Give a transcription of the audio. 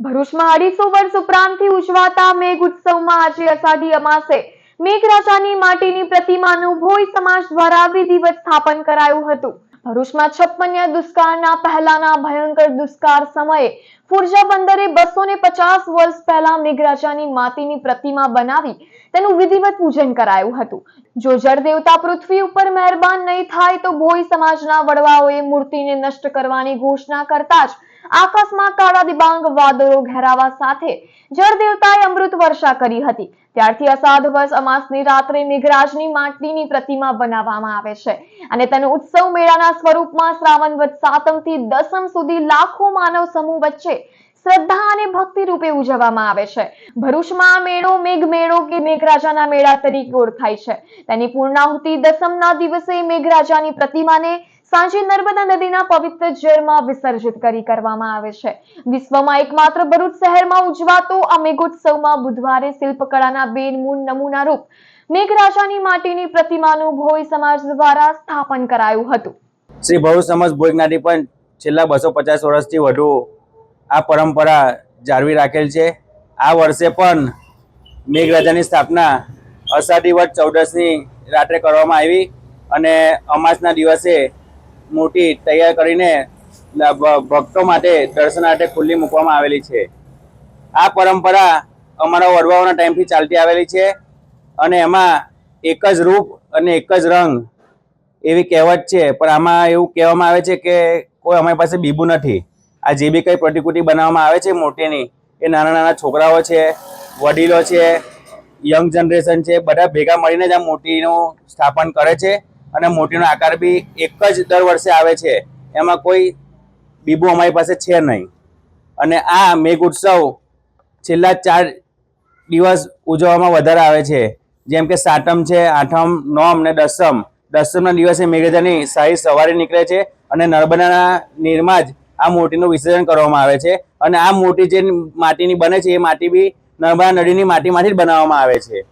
ભરૂચમાં 250 વર્ષ ઉપરાંતથી ઉજવાતા મેઘ ઉત્સવમાં આજે અષાઢી અમાસે મેઘરાજાની માટીની પ્રતિમાનું ભોઈ સમાજ દ્વારા વિધિવત સ્થાપન કરાયું હતું. ભરૂચમાં 56 દુષ્કાળના પહેલાના ભયંકર દુષ્કાળ સમયે ફુરજા બંદરે 250 વર્ષ પહેલા મેઘરાજાની માટીની પ્રતિમા બનાવી તેનું વિધિવત પૂજન કરાયું હતું. જો જળદેવતા પૃથ્વી ઉપર મહેરબાન નહીં થાય તો ભોઈ સમાજના વડવાઓએ મૂર્તિને નષ્ટ કરવાની ઘોષણા કરતા જ આકાશમાં કાળા દિબાંગ વાદળો ઘેરાવા સાથે જળદેવતાએ અમૃત વર્ષા કરી હતી. ત્યારથી અષાઢ વર્ષ અમાસની રાત્રે મેઘરાજની માટીની પ્રતિમા બનાવવામાં આવે છે અને તેનો ઉત્સવ મેળાના સ્વરૂપમાં શ્રાવણ વદ સાતમથી દસમ સુધી લાખો માનવ સમૂહ વચ્ચે શ્રદ્ધા અને ભક્તિ રૂપે ઉજવવામાં આવે છે. ભરૂચમાં આ મેળો મેઘ મેળો કે મેઘરાજાના મેળા તરીકે ઓળખાય છે. તેની પૂર્ણાહુતિ દસમના દિવસે મેઘરાજાની પ્રતિમાને સાંજે નર્મદા નદીના પવિત્ર જળમાં વિસર્જિત કરવામાં આવે છે. વિશ્વમાં એકમાત્ર ભરૂચ શહેરમાં ઉજવાતો આ મેઘોત્સવમાં બુધવારે શિલ્પકળાના બેનમૂન નમૂના રૂપ મેઘરાજાની માટીની પ્રતિમાનું ભોઈ સમાજ દ્વારા સ્થાપન કરાયું હતું. શ્રી ભરૂચ સમાજ ભોઈ જ્ઞાતિ પણ છેલ્લા 250 વર્ષથી વધુ આ પરંપરા જાળવી રાખેલ છે. આ વર્ષે પણ મેઘરાજાની સ્થાપના અષાઢી વદ 14ની રાત્રે કરવામાં આવી અને અમાસના દિવસે મોટી તૈયાર કરીને ભક્તો માટે દર્શનાર્થે ખુલ્લી મૂકવામાં આવેલી છે. આ પરંપરા અમારા વડવાઓના ટાઈમથી ચાલતી આવેલી છે અને એમાં એક જ રૂપ અને એક જ રંગ એવી કહેવત છે. પણ આમાં એવું કહેવામાં આવે છે કે કોઈ અમારી પાસે બીબું નથી. આ જે બી કંઈ પ્રતિકૃતિ બનાવવામાં આવે છે મૂર્તિની, એ નાના નાના છોકરાઓ છે, વડીલો છે, યંગ જનરેશન છે, બધા ભેગા મળીને જ આ મૂર્તિનું સ્થાપન કરે છે અને મૂર્તિનો આકાર બી એક જ દર વર્ષે આવે છે. એમાં કોઈ બીબું અમારી પાસે છે નહીં. અને આ મેઘ ઉત્સવ છેલ્લા 4 દિવસ ઉજવવામાં વધારે આવે છે. જેમ કે સાતમ છે, આઠમ, નોમ ને દસમ. દસમના દિવસે મેઘરાજાની શાહી સવારી નીકળે છે અને નર્મદાના નીરમાં જ આ મૂર્તિનું વિસર્જન કરવામાં આવે છે. અને આ મૂર્તિ જે માટીની બને છે એ માટી બી નર્મદા નદીની માટીમાંથી જ બનાવવામાં આવે છે.